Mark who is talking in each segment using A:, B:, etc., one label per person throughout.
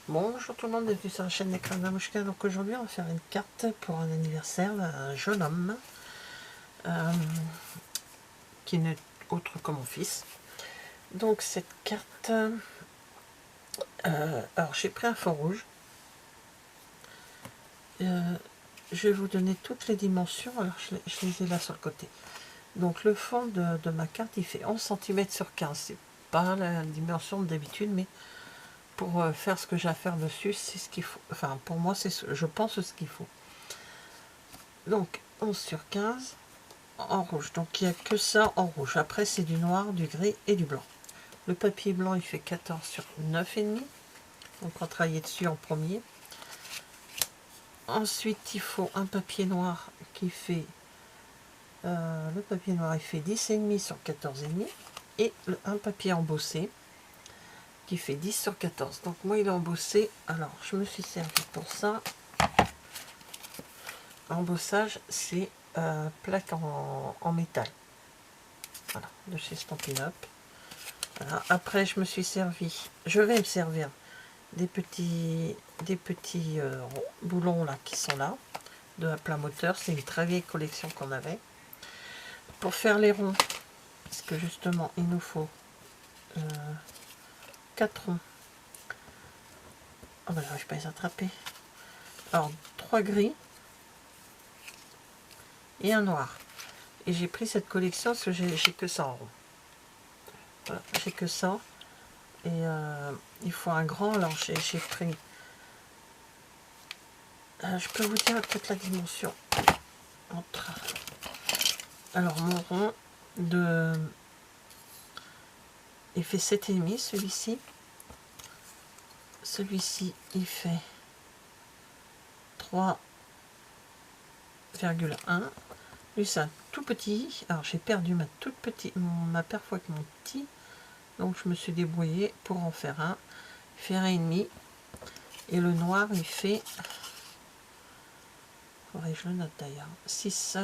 A: Bonjour tout le monde, bienvenue sur la chaîne d'écran de Mamouchka. Donc aujourd'hui on va faire une carte pour un anniversaire d'un jeune homme qui n'est autre que mon fils. Donc cette carte, alors j'ai pris un fond rouge. Je vais vous donner toutes les dimensions, alors je les ai là sur le côté. Donc le fond de ma carte il fait 11 cm sur 15, c'est pas la dimension d'habitude, mais pour faire ce que j'ai à faire dessus, c'est ce qu'il faut. Enfin, pour moi, c'est je pense ce qu'il faut. Donc, 11 sur 15 en rouge. Donc, il n'y a que ça en rouge. Après, c'est du noir, du gris et du blanc. Le papier blanc, il fait 14 sur 9,5. Donc, on va travailler dessus en premier. Ensuite, il faut un papier noir qui fait... le papier noir, il fait 10,5 sur 14,5. Et un papier embossé qui fait 10 sur 14. Donc moi il est embossé, alors je me suis servi pour ça. Embossage, c'est plaque en métal. Voilà, de chez Stampin' Up. Voilà. Après je me suis servi, je vais me servir des petits boulons là qui sont là, de la plat moteur. C'est une très vieille collection qu'on avait. Pour faire les ronds, parce que justement il nous faut 4 ronds. Oh ben j'arrive pas à les attraper. Alors 3 gris et un noir. Et j'ai pris cette collection parce que j'ai que ça en rond. Voilà, j'ai que ça. Et il faut un grand. Alors j'ai pris... je peux vous dire peut-être la dimension. Entre... Alors mon rond de... Il fait 7,5 celui-ci. Celui-ci il fait 3,1. Lui c'est un tout petit. Alors j'ai perdu ma toute petite, ma perfo avec mon petit. Donc je me suis débrouillée pour en faire un. Il fait 1,5. Et le noir il fait... Faudrait que je le note d'ailleurs. 6.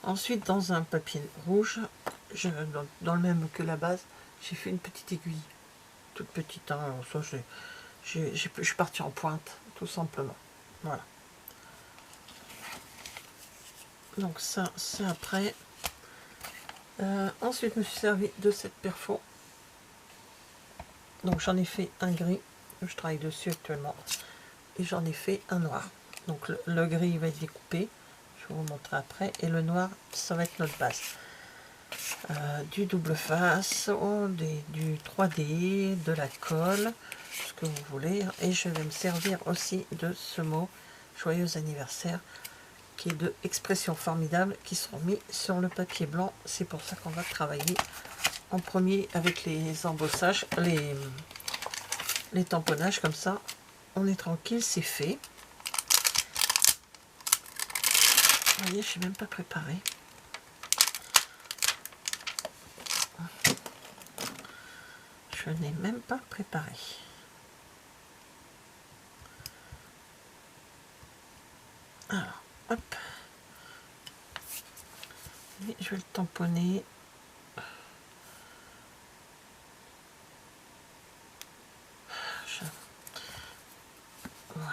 A: Ensuite dans un papier rouge, dans le même que la base, j'ai fait une petite aiguille. Toute petite. Hein, ça, je suis partie en pointe, tout simplement. Voilà. Donc ça, c'est après. Ensuite, je me suis servi de cette perfo. Donc j'en ai fait un gris. Je travaille dessus actuellement. Et j'en ai fait un noir. Donc le gris va être découpé. Je vais vous montrer après. Et le noir, ça va être notre base. Du double face, du 3D, de la colle, ce que vous voulez. Et je vais me servir aussi de ce mot joyeux anniversaire, qui est de expressions formidables, qui seront mis sur le papier blanc. C'est pour ça qu'on va travailler en premier avec les embossages, les tamponnages, comme ça on est tranquille, c'est fait. Vous voyez, je suis même pas préparée. Je n'ai même pas préparé. Alors, hop. Et je vais le tamponner.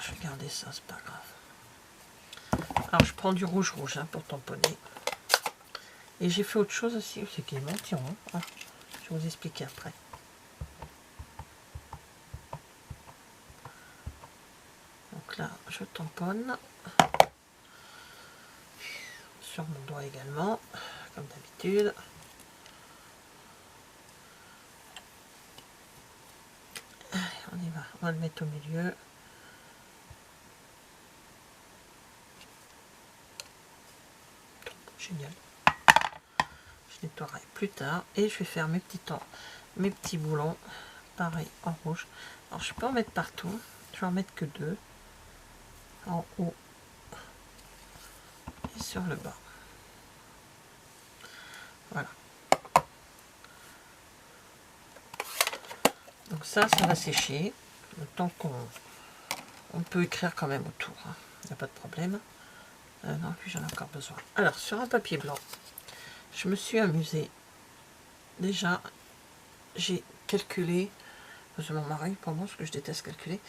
A: Je vais garder ça, c'est pas grave. Alors, je prends du rouge hein, pour tamponner. Et j'ai fait autre chose aussi. C'est qu'il est mon tiron. Ah, je vais vous expliquer après. Donc là, je tamponne. Sur mon doigt également, comme d'habitude. Allez, on y va. On va le mettre au milieu. Génial. Je nettoierai plus tard. Et je vais faire mes petits boulons. Pareil, en rouge. Alors, je peux en mettre partout. Je vais en mettre que 2. En haut. Et sur le bas. Voilà. Donc ça va sécher. Le temps qu'on peut écrire quand même autour. Il n'y a pas de problème. Non, puis j'en ai encore besoin. Alors, sur un papier blanc, je me suis amusée. Déjà, j'ai calculé C'est mon mari pour moi, parce que je déteste calculer.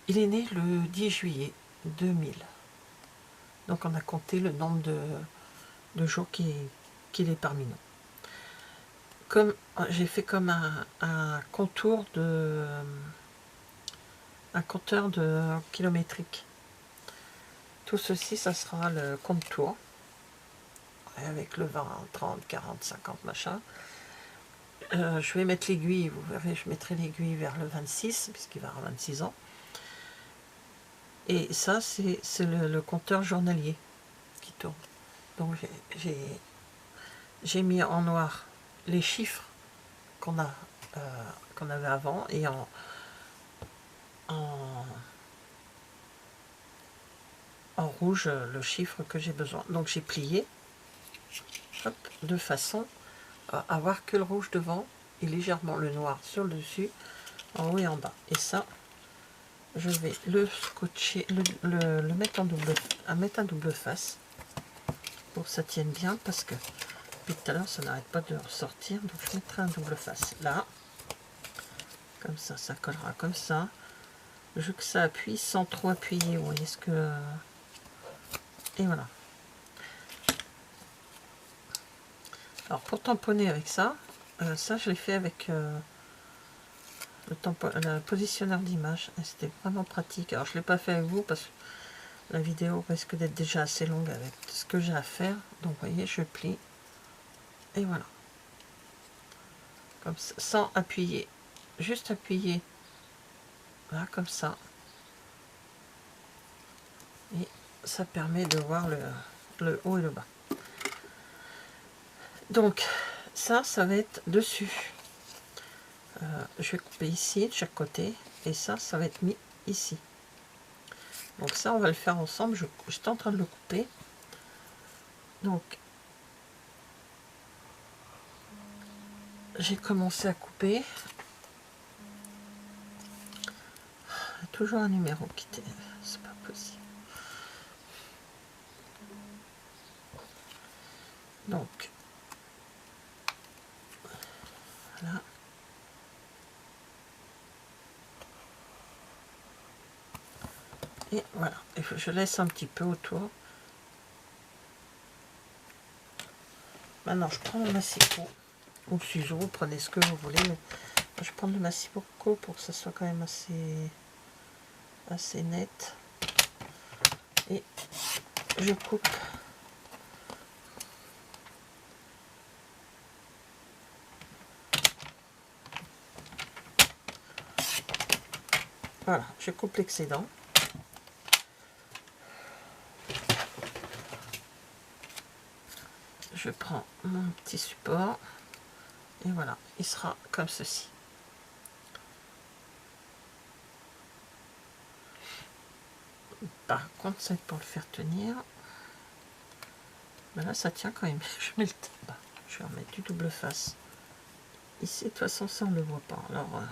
A: Il est né le 10 juillet 2000. Donc on a compté le nombre de jours qu'il est parmi nous. Comme j'ai fait comme un contour de un compteur de kilométrique. Tout ceci, ça sera le contour avec le 20, 30, 40, 50 machin. Je vais mettre l'aiguille, vous verrez, je mettrai l'aiguille vers le 26, puisqu'il va avoir 26 ans. Et ça, c'est le compteur journalier qui tourne. Donc j'ai mis en noir les chiffres qu'on avait avant, et en rouge le chiffre que j'ai besoin. Donc j'ai plié, hop, de façon à avoir que le rouge devant et légèrement le noir sur le dessus, en haut et en bas. Et ça, je vais le scotcher, le mettre mettre en double face pour que ça tienne bien, parce que depuis tout à l'heure ça n'arrête pas de ressortir. Donc je mettrai un double face là, comme ça collera comme ça. Je veux que ça appuie sans trop appuyer, vous voyez ce que... Et voilà. Alors pour tamponner avec ça, ça je l'ai fait avec le positionneur d'image, et c'était vraiment pratique. Alors je ne l'ai pas fait avec vous parce que la vidéo risque d'être déjà assez longue avec ce que j'ai à faire. Donc vous voyez, je plie, et voilà. Comme ça, sans appuyer. Juste appuyer, là, comme ça. Et ça permet de voir le haut et le bas. Donc ça va être dessus. Je vais couper ici de chaque côté, et ça va être mis ici. Donc ça, on va le faire ensemble. J'étais en train de le couper. Donc j'ai commencé à couper. Il y a toujours un numéro qui était... C'est pas possible. Donc voilà. Et voilà. Et je laisse un petit peu autour. Maintenant, je prends le massicot ou ciseau, vous prenez ce que vous voulez, mais je prends le massicot pour que ça soit quand même assez net. Et je coupe. Voilà, je coupe l'excédent. Je prends mon petit support, et voilà, il sera comme ceci. Par contre, ça pour le faire tenir, ben là ça tient quand même. Je mets le tabac, je vais remettre du double face. Ici, de toute façon, ça on le voit pas. Alors,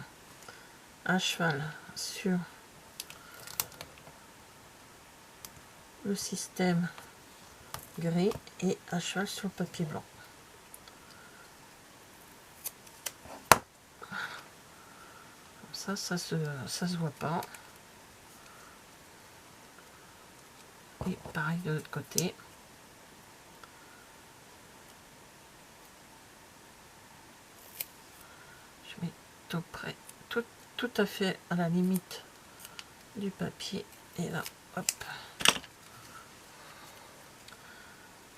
A: à cheval sur le système gris et à cheval sur le papier blanc. Comme ça se voit pas. Et pareil de l'autre côté. Je mets tout près, tout à fait à la limite du papier. Et là, hop.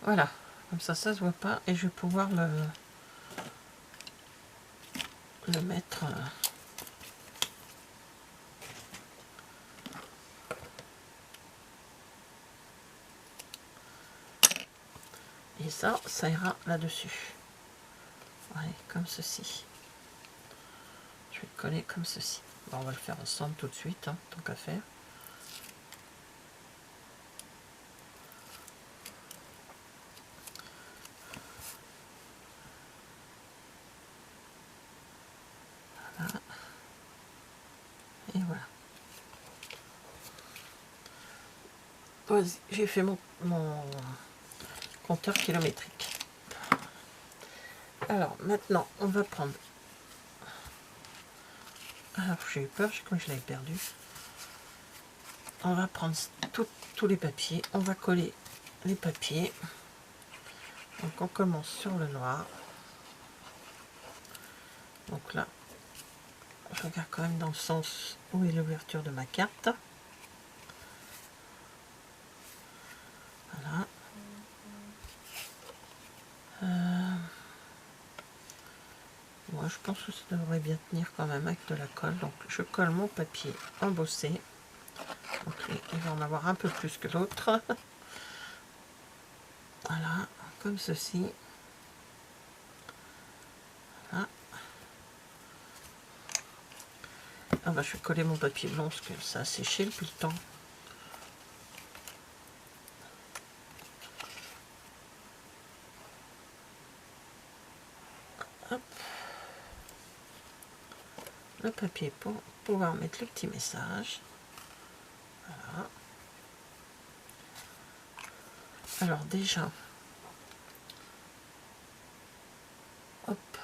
A: Voilà, comme ça se voit pas, et je vais pouvoir le mettre et ça ira là-dessus. Ouais, comme ceci. Je vais coller comme ceci. Bon, on va le faire ensemble tout de suite, hein, tant qu'à faire. Voilà. Et voilà. J'ai fait mon compteur kilométrique. Alors maintenant, on va prendre Alors j'ai eu peur, j'ai cru que je l'avais perdu. On va prendre tous les papiers, on va coller les papiers. Donc on commence sur le noir. Donc là, je regarde quand même dans le sens où est l'ouverture de ma carte. Voilà. Moi je pense que ça devrait bien tenir quand même avec de la colle. Donc je colle mon papier embossé. Donc il va en avoir un peu plus que l'autre. Voilà, comme ceci. Voilà. Ah bah, je vais coller mon papier blanc parce que ça a séché depuis le temps. Hop. Le papier pour pouvoir mettre le petit message. Voilà. Alors déjà, hop,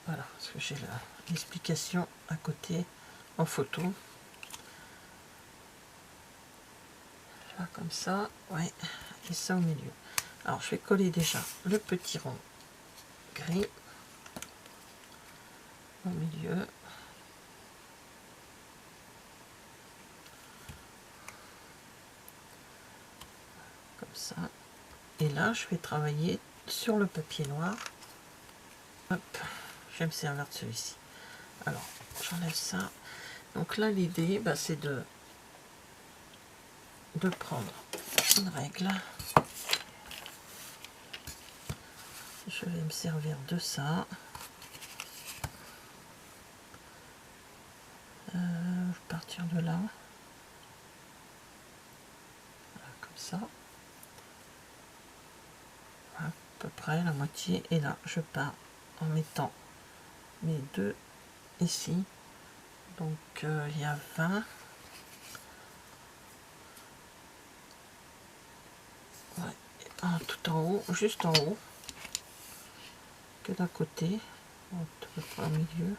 A: voilà, parce que j'ai l'explication à côté en photo. Là, comme ça, ouais, et ça au milieu. Alors je vais coller déjà le petit rond gris au milieu. Comme ça. Et là, je vais travailler sur le papier noir. Hop, je vais me servir de celui-ci. Alors, j'enlève ça. Donc là, l'idée, bah, c'est de prendre une règle. Je vais me servir de ça. Je vais partir de là. Voilà, comme ça. À peu près la moitié. Et là, je pars en mettant mes deux ici. Donc, il y a 20. Ouais. Tout en haut, juste en haut. Que d'un côté. À peu près au milieu.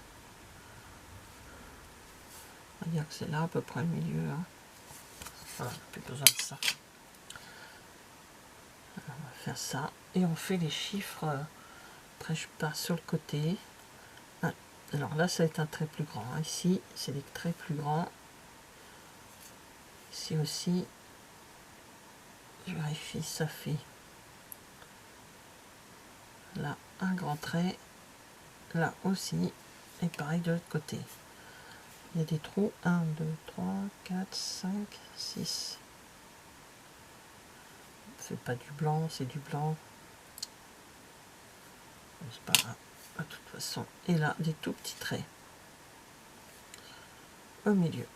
A: On va dire que c'est là à peu près le milieu. Hein. Voilà, plus besoin de ça. Alors, on va faire ça. Et on fait les chiffres. Après, je pars sur le côté. Ah, alors là, ça va être un trait plus grand. Hein. Ici, c'est des traits plus grands. Ici aussi. Je vérifie, ça fait là un grand trait. Là aussi. Et pareil de l'autre côté. Il y a des trous. 1, 2, 3, 4, 5, 6. C'est pas du blanc, c'est du blanc. C'est pas grave. De toute façon. Et là, des tout petits traits. Au milieu.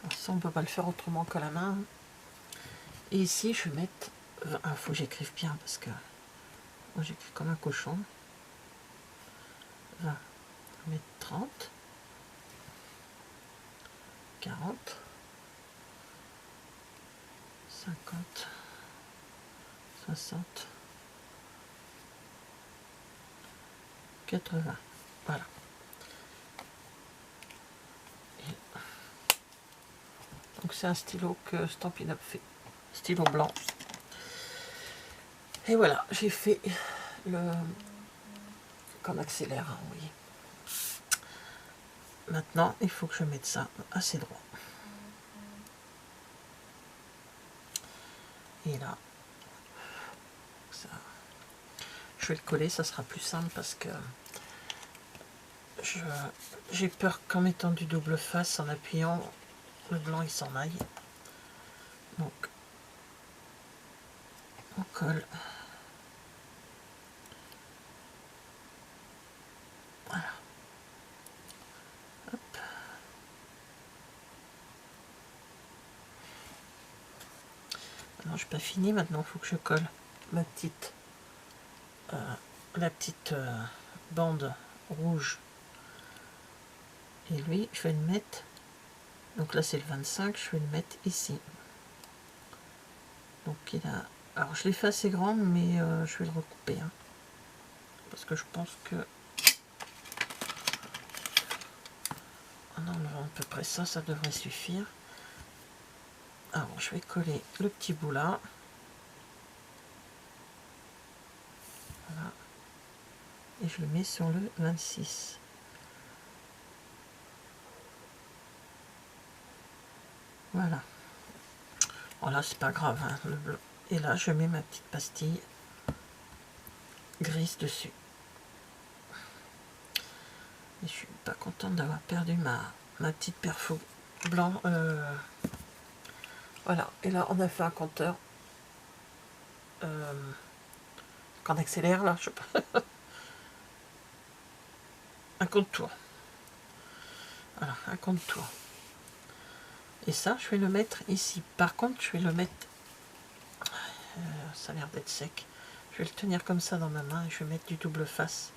A: Alors ça, on peut pas le faire autrement que la main. Et ici, je vais mettre... il faut que j'écrive bien parce que moi j'écris comme un cochon. 20, je vais mettre 30, 40, 50, 60, 80. Voilà. Et donc c'est un stylo que Stampin' Up fait. Stylo blanc. Et voilà, j'ai fait le... comme accélère, hein, oui. Maintenant, il faut que je mette ça assez droit. Et là, ça, je vais le coller, ça sera plus simple parce que j'ai peur qu'en mettant du double face, en appuyant, le blanc il s'en aille. Donc, on colle. Voilà. Hop. Alors, je n'ai pas fini, maintenant il faut que je colle ma petite, la petite bande rouge. Et lui, je vais le mettre, donc là c'est le 25, je vais le mettre ici. Donc il a, alors je l'ai fait assez grande, mais je vais le recouper. Hein. parce que je pense que en enlevant à peu près ça devrait suffire. Alors je vais coller le petit bout là. Voilà. Et je le mets sur le 26. Voilà. Voilà, c'est pas grave, hein, le bleu. Et là, je mets ma petite pastille grise dessus. Et je suis pas contente d'avoir perdu ma petite perfo blanc. Voilà. Et là, on a fait un compteur. Qu'on accélère là, je sais pas. Un contour. Voilà, un contour. Et ça, je vais le mettre ici. Par contre, je vais le mettre... ça a l'air d'être sec. Je vais le tenir comme ça dans ma main et je vais mettre du double face.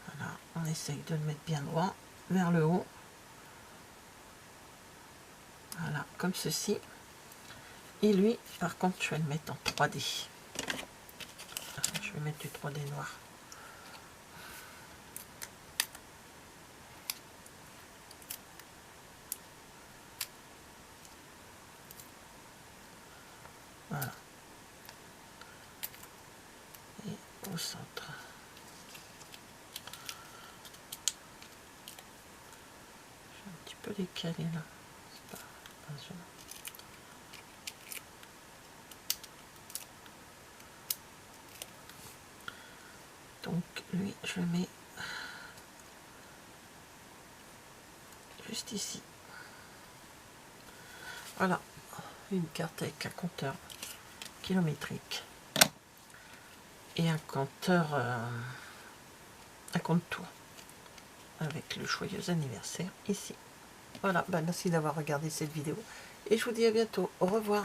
A: Voilà, on essaye de le mettre bien droit vers le haut. Voilà, comme ceci. Et lui, par contre, je vais le mettre en 3D. Je vais mettre du 3D noir. Voilà. Et au centre. Je vais un petit peu décaler là. C'est pas gênant. Donc lui, je le mets juste ici. Voilà, une carte avec un compteur kilométrique et un compteur, un compte-tour avec le joyeux anniversaire ici. Voilà, merci d'avoir regardé cette vidéo et je vous dis à bientôt. Au revoir.